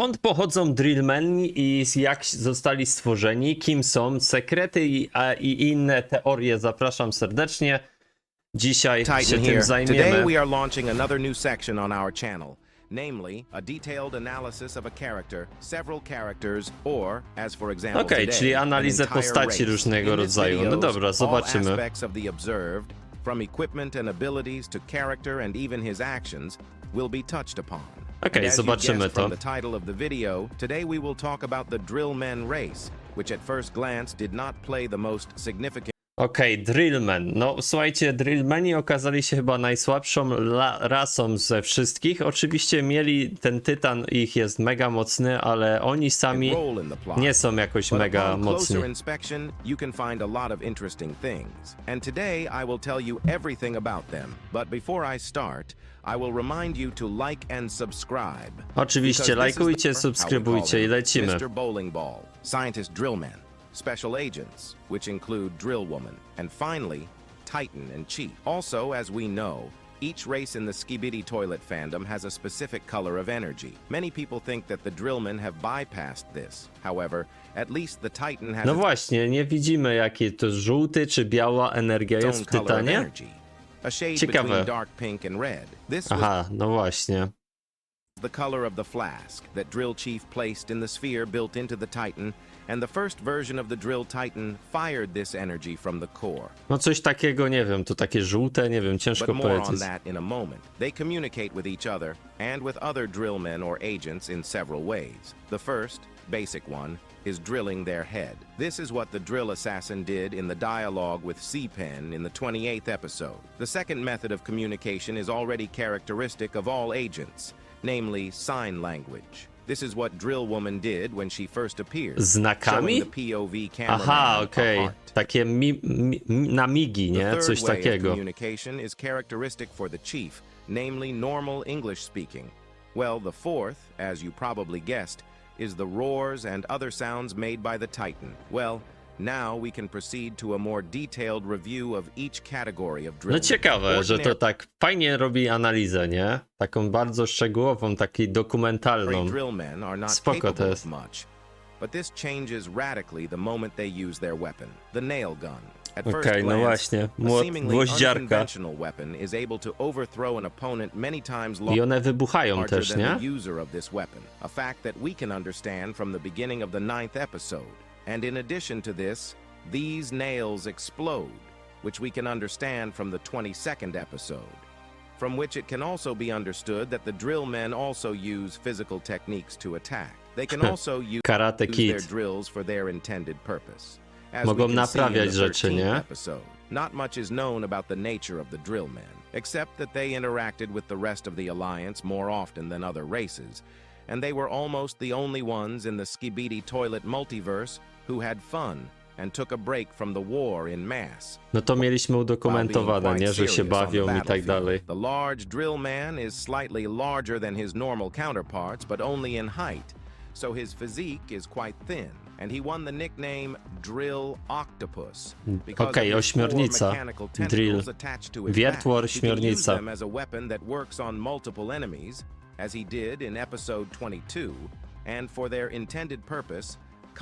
Skąd pochodzą drillmeni i jak zostali stworzeni, kim są, sekrety i inne teorie, zapraszam serdecznie. Dzisiaj się tym zajmiemy. Today we are launching another new section on our channel, namely a detailed analysis of a character, several characters, or as for example Okej, today, czyli analizę an entire postaci race. różnego In this rodzaju. No videos, dobra, all zobaczymy. aspects of the observed, from equipment and abilities to character and even his actions, will be touched upon. Okej, And as you zobaczymy guessed from to. the title of the video, today we will talk about the drillmen race, which at first glance did not play the most significant. Okej, drillmen. No słuchajcie, drillmeni okazali się chyba najsłabszą rasą ze wszystkich. Oczywiście mieli ten tytan, ich jest mega mocny, ale oni sami nie są jakoś mega mocni. Inspection, you can find a lot of interesting things. And today I will tell you everything about them. But before I start, I will remind you to like and subscribe. Oczywiście, lajkujcie, subskrybujcie i lecimy. Mr. Bowling Ball, Scientist Drillman, Special Agents, which include Drill Woman, and finally, Titan and Chief. Also, as we know, each race in the skibidi toilet fandom has a specific color of energy. Many people think that the Drillmen have bypassed this. However, at least the Titan has No właśnie, nie widzimy jakie to żółty czy biała energia jest w tytanie. A shade Ciekawe. between dark pink and red. This was Aha, no właśnie. the color of the flask that Drill Chief placed in the sphere built into the Titan, and the first version of the Drill Titan fired this energy from the core. No coś takiego, nie wiem, to takie żółte, nie wiem, ciężko But more on powiedzieć. that in a moment. They communicate with each other and with other drillmen or agents in several ways. The first, basic one, is drilling their head. This is what the drill assassin did in the dialogue with C-Pen in the 28th episode. The second method of communication is already characteristic of all agents, namely sign language. This is what Drill Woman did when she first appeared. Znakami? showing the POV cameraman Aha, a okej. heart. Takie namigi, The nie? third Coś way of takiego. communication is characteristic for the chief, namely normal English speaking. Well, the fourth, as you probably guessed, is the roars and other sounds made by the Titan. Well, now we can proceed to a more detailed review of each category of No drill. ciekawe, że to tak fajnie robi analizę, nie? Taką bardzo szczegółową, taką dokumentalną. Drillmen are not Spoko to capable jest. of much, but this changes radically the moment they use their weapon, the nail gun. At first Okej, no glance, właśnie, a seemingly gwoździarka. unconventional weapon is able to overthrow an opponent many times I one wybuchają larger też, than nie? the user of this weapon, a fact that we can understand from the beginning of the 9th episode. And in addition to this, these nails explode, which we can understand from the 22nd episode, from which it can also be understood that the drillmen also use physical techniques to attack. They can also use Karate their Kid. drills for their intended purpose. As Mogą we can see in naprawiać the rzeczy, 13th nie? episode, not much is known about the nature of the drillmen, except that they interacted with the rest of the Alliance more often than other races, and they were almost the only ones in the skibidi toilet multiverse who had fun and took a break from the war in mass. No to mieliśmy while being udokumentowane, quite nie? Że się serious on the bawią i tak battlefield. dalej. The large drill man is slightly larger than his normal counterparts, but only in height, so his physique is quite thin, and he won the nickname Drill Octopus. because Okej, of his four ośmiornica. mechanical Drill. tentacles attached to his Wiertło, back. He can use ośmiornica. them as a weapon that works on multiple enemies, as he did in episode 22, and for their intended purpose,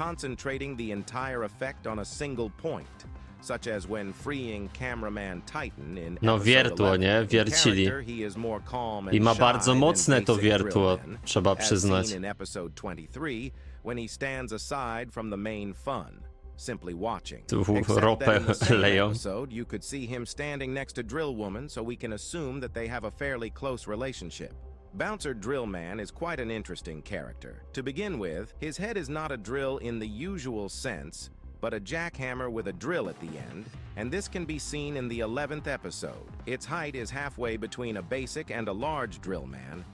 concentrating the entire effect on a single point, such as when freeing cameraman Titan in No episode wiertło, 11. nie? In Wiercili. character, he is more calm and I ma shy bardzo than mocne to basic wiertło, drillmen, trzeba as przyznać. seen in episode 23, when he stands aside from the main fun, simply watching. Tu Except that ropę in the same leją. episode, you could see him standing next to Drill Woman, so we can assume that they have a fairly close relationship. Bouncer Drillman is quite an interesting character. To begin with, his head is not a drill in the usual sense, but a jackhammer with a drill at the end, and this can be seen in the 11th episode. Its height is halfway between a basic and a large drillman,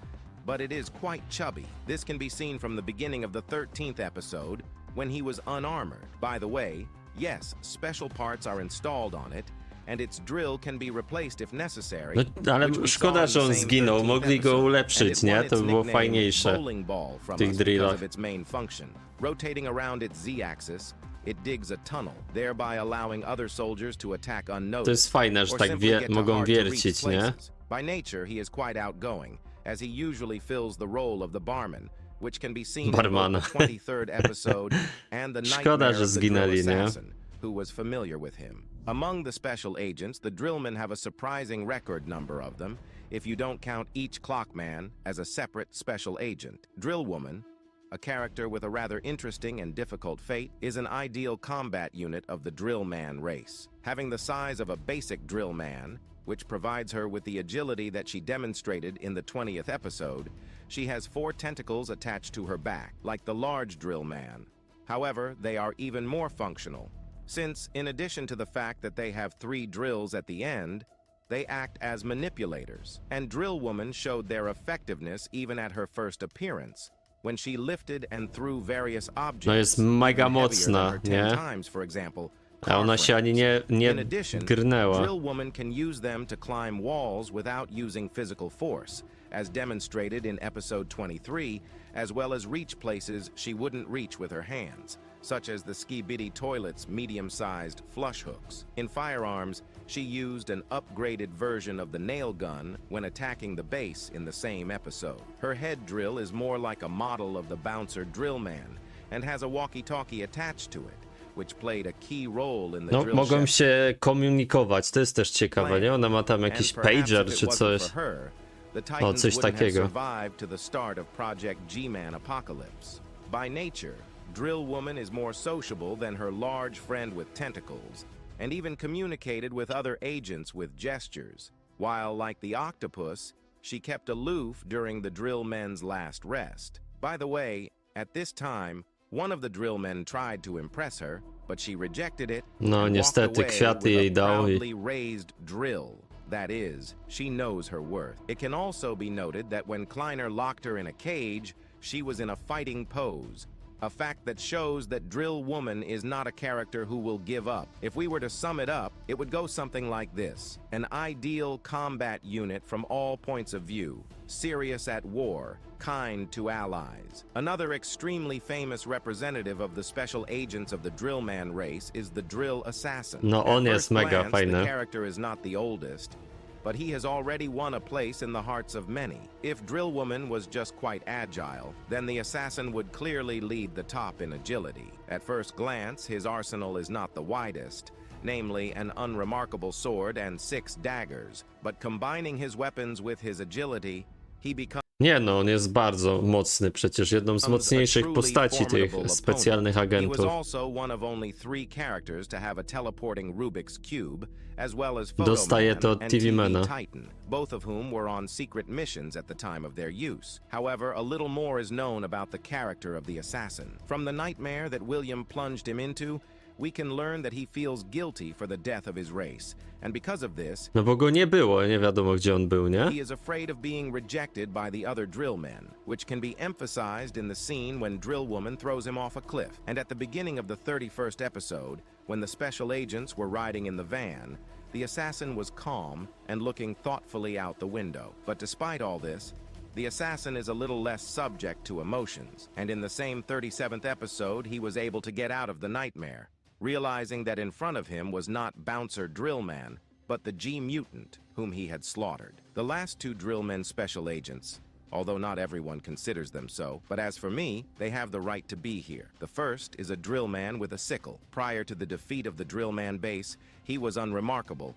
but it is quite chubby. This can be seen from the beginning of the 13th episode, when he was unarmored. By the way, yes, special parts are installed on it, and its drill can be replaced if necessary. No, ale which we saw szkoda, in że the on same zginął. 13th Mogli go episode, ulepszyć, and it nie? won To its było nickname fajniejsze bowling ball from w tych us because drillach. of its main function. Rotating around its Z-axis, it digs a tunnel, thereby allowing other soldiers to attack unnoticed. To jest fajne, że or tak simply get to mogą hard to reach wiercić, nie? places. By nature, he is quite outgoing, as he usually fills the role of the barman, which can be seen in Barmana. both the 23rd episode and the Szkoda, nightmare że of the drill zginęli, nie? assassin, who was familiar with him. Among the special agents, the drillmen have a surprising record number of them, if you don't count each clockman as a separate special agent. Drill woman, a character with a rather interesting and difficult fate, is an ideal combat unit of the drillman race. Having the size of a basic drillman, which provides her with the agility that she demonstrated in the 20th episode, she has 4 tentacles attached to her back, like the large drillman. However, they are even more functional, since, in addition to the fact that they have 3 drills at the end, they act as manipulators. And Drill Woman showed their effectiveness even at her first appearance, when she lifted and threw various objects, No jest mega even heavier than mocna, her 10 nie? times, for example, A ona się ani nie in addition, grnęła. Drill Woman can use them to climb walls without using physical force, as demonstrated in episode 23, as well as reach places she wouldn't reach with her hands, such as the skibidi toilet's medium-sized flush hooks. In firearms, she used an upgraded version of the nail gun when attacking the base in the same episode. Her head drill is more like a model of the bouncer drillman and has a walkie-talkie attached to it, which played a key role in the No, drill mogą chef's się komunikować, to jest też ciekawe, nie? Ona ma tam jakiś and perhaps pager if it czy wasn't coś. for her, the O, Titans coś wouldn't have takiego. survived to the start of Project G-Man Apocalypse. By nature, Drill Woman is more sociable than her large friend with tentacles, and even communicated with other agents with gestures, while, like the octopus, she kept aloof during the drill men's last rest. By the way, at this time, one of the drill men tried to impress her, but she rejected it No, and walked niestety away kwiaty with jej a dał i... proudly raised drill. That is, she knows her worth. It can also be noted that when Kleiner locked her in a cage, she was in a fighting pose, a fact that shows that Drill Woman is not a character who will give up. If we were to sum it up, it would go something like this: an ideal combat unit from all points of view, serious at war, kind to allies. Another extremely famous representative of the special agents of the Drillman race is the Drill Assassin. No, on At jest first mega glance, fajny. the character is not the oldest, but he has already won a place in the hearts of many. If Drill Woman was just quite agile, then the assassin would clearly lead the top in agility. At first glance, his arsenal is not the widest, namely an unremarkable sword and 6 daggers, but combining his weapons with his agility, he becomes Nie no, on jest bardzo mocny, przecież jedną z mocniejszych postaci tych specjalnych He was agentów. also one of only 3 characters to have a teleporting Rubik's Cube, as well as Dostaje to Photoman od and TV TV Mana. Titan, both of whom were on secret missions at the time of their use. However, a little more is known about the character of the assassin. From the nightmare that William plunged him into, we can learn that he feels guilty for the death of his race, and because of this, No bo go nie było, nie wiadomo gdzie on był, nie? he is afraid of being rejected by the other drill men, which can be emphasized in the scene when Drill Woman throws him off a cliff. And at the beginning of the 31st episode, when the special agents were riding in the van, the assassin was calm and looking thoughtfully out the window. But despite all this, the assassin is a little less subject to emotions, and in the same 37th episode, he was able to get out of the nightmare, realizing that in front of him was not Bouncer Drillman, but the G-Mutant, whom he had slaughtered. The last 2 Drillmen special agents, although not everyone considers them so, but as for me, they have the right to be here. The first is a Drillman with a sickle. Prior to the defeat of the Drillman base, he was unremarkable,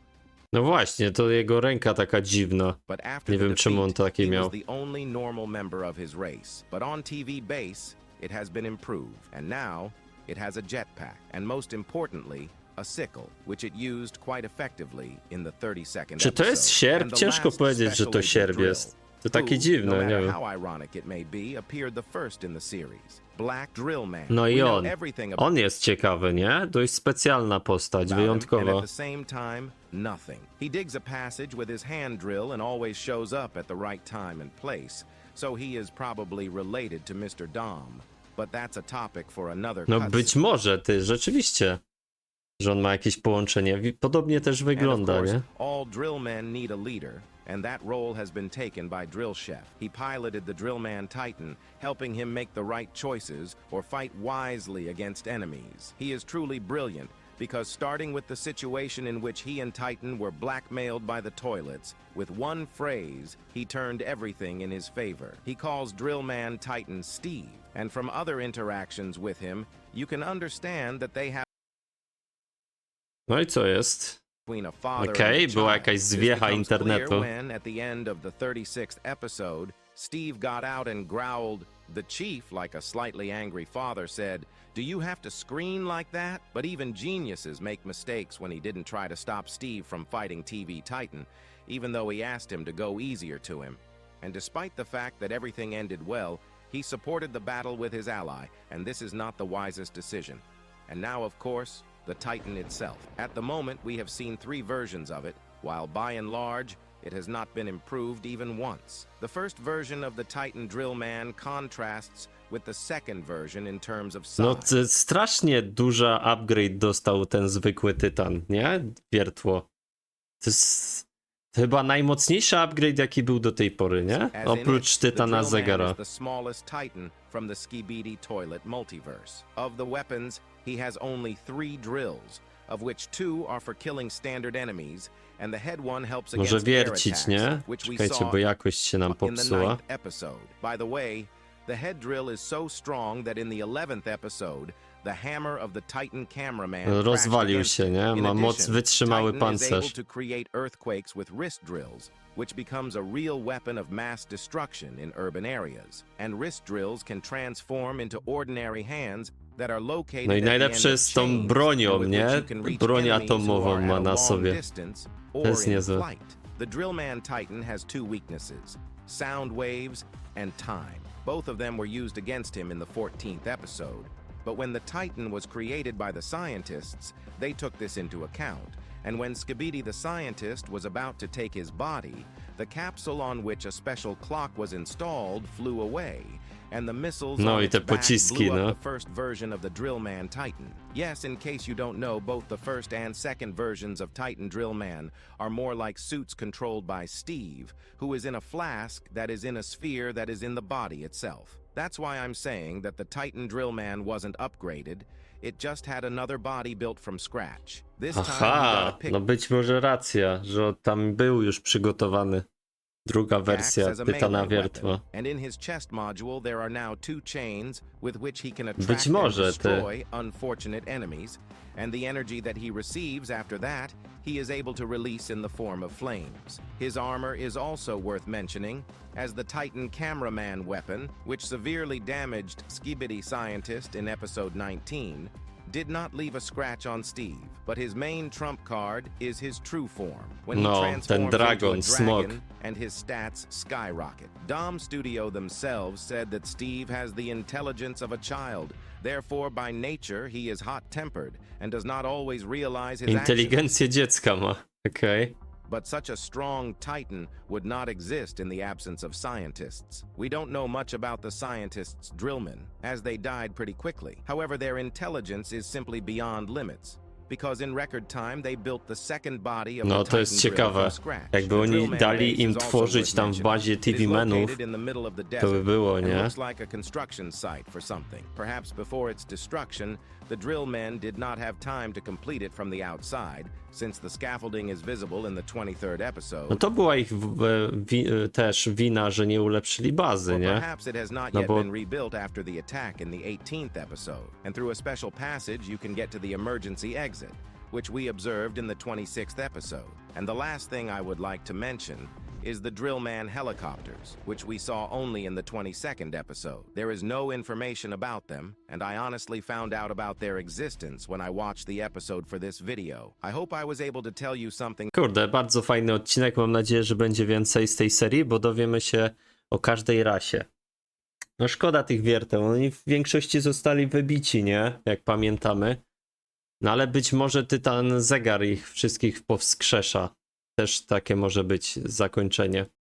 No właśnie, to jego ręka taka dziwna. but after Nie the wiem czemu on defeat, taki he was miał. the only normal member of his race. But on TV base, it has been improved, and now it has a jetpack, and most importantly, a sickle, which it used quite effectively in the 32nd Czy to jest episode. sierp? And the Ciężko last powiedzieć, że special to agent sierp Drill, jest. To takie who, dziwne, no nie matter wiem. how ironic it may be, appeared the first in the series. Black Drillman. No We i know on. everything about On jest ciekawy, nie? Dość specjalna postać, him, and wyjątkowa. at the same time, nothing. He digs a passage with his hand drill and always shows up at the right time and place, so he is probably related to Mr. Dom. But that's a topic for another No cutscene. być może, ty, rzeczywiście. Że on ma jakieś połączenie. Podobnie też And of wygląda, course, nie? all drillmen need a leader, and that role has been taken by Drill Chef. He piloted the Drillman Titan, helping him make the right choices or fight wisely against enemies. He is truly brilliant, because starting with the situation in which he and Titan were blackmailed by the toilets, with one phrase, he turned everything in his favor. He calls drillman Titan Steve, and from other interactions with him, you can understand that they have No i co jest? between a father Okej, and a była child. jakaś This zwiecha becomes clear internetu. when, at the end of the 36th episode, Steve got out and growled, "The chief," like a slightly angry father, said, "Do you have to scream like that?" But even geniuses make mistakes when he didn't try to stop Steve from fighting TV Titan, even though he asked him to go easier to him. And despite the fact that everything ended well, he supported the battle with his ally, and this is not the wisest decision. And now, of course, the Titan itself. At the moment, we have seen 3 versions of it, while by and large, it has not been improved even once. The first version of the Titan Drillman contrasts with the second version in terms of No size. strasznie duża upgrade dostał ten zwykły tytan, nie? Wiertło. To jest chyba najmocniejszy upgrade, jaki był do tej pory, nie? As in Oprócz it, the tytana Drillman zegara. is the smallest Titan from the skibidi toilet multiverse. Of the weapons, he has only 3 drills, of which 2 are for killing standard enemies, and the head one helps Może against air wiercić, attacks, nie? which we Czekajcie, saw bo jakość się nam in the popsuła. 9th episode. By the way, the head drill is so strong that in the 11th episode, the hammer of the Titan cameraman crashed Rozwalił against się, it. nie? In Ma moc addition, wytrzymały Titan is able pancerz. to create earthquakes with wrist drills, which becomes a real weapon of mass destruction in urban areas. And wrist drills can transform into ordinary hands that are located No i at the end najlepsze of z tą chains, bronią, and with nie? which you can reach Broń enemies who atomową are ma at a na long sobie. distance To or jest in niezłe. flight. The Drillman Titan has 2 weaknesses: sound waves and time. Both of them were used against him in the 14th episode. But when the Titan was created by the scientists, they took this into account. And when Skibidi the scientist was about to take his body, the capsule on which a special clock was installed flew away, and the missiles No on i its te back pociski, blew up no. the first version of the Drillman Titan. Yes, in case you don't know, both the first and second versions of Titan Drillman are more like suits controlled by Steve, who is in a flask that is in a sphere that is in the body itself. That's why I'm saying that the Titan Drillman wasn't upgraded, it just had another body built from scratch. This time he got a Aha, pick no być może racja, że tam był już przygotowany. Druga wersja as a tytana melee wiertła. weapon, and in his chest module there are now 2 chains with which he can Być attract and może destroy unfortunate enemies, and the energy that he receives after that he is able to release in the form of flames. His armor is also worth mentioning, as the Titan cameraman weapon, which severely damaged Skibidi Scientist in episode 19, did not leave a scratch on Steve, but his main trump card is his true form, when he No, transforms ten into a dragon, smog. dragon, and his stats skyrocket. Dom Studio themselves said that Steve has the intelligence of a child, therefore by nature he is hot-tempered and does not always realize his actions. Inteligencję dziecka ma. Okej. But such a strong Titan would not exist in the absence of scientists. We don't know much about the scientists' drillmen, as they died pretty quickly. However, their intelligence is simply beyond limits, because in record time they built the second body of No the to jest Titan drill ciekawe. from scratch. Jakby The oni drillman dali base im is also tworzyć worth tam w mentioning. bazie It is TV-menów, located in the middle of the to desert by było, and nie? looks like a construction site for something. Perhaps before its destruction, the drillmen did not have time to complete it from the outside, since the scaffolding is visible in the 23rd episode. No to była ich też wina, że nie ulepszyli bazy, Or nie? perhaps it has not No yet bo been rebuilt after the attack in the 18th episode, and through a special passage you can get to the emergency exit, which we observed in the 26th episode. And the last thing I would like to mention is the Drillman helicopters, which we saw only in the 22nd episode. There is no information about them, and I honestly found out about their existence when I watched the episode for this video. I hope I was able to tell you something. Kurde, bardzo fajny odcinek. Mam nadzieję, że będzie więcej z tej serii, bo dowiemy się o każdej rasie. No szkoda tych wierteł. Oni w większości zostali wybici, nie? Jak pamiętamy. No ale być może Tytan Zegar ich wszystkich powskrzesza. Też takie może być zakończenie.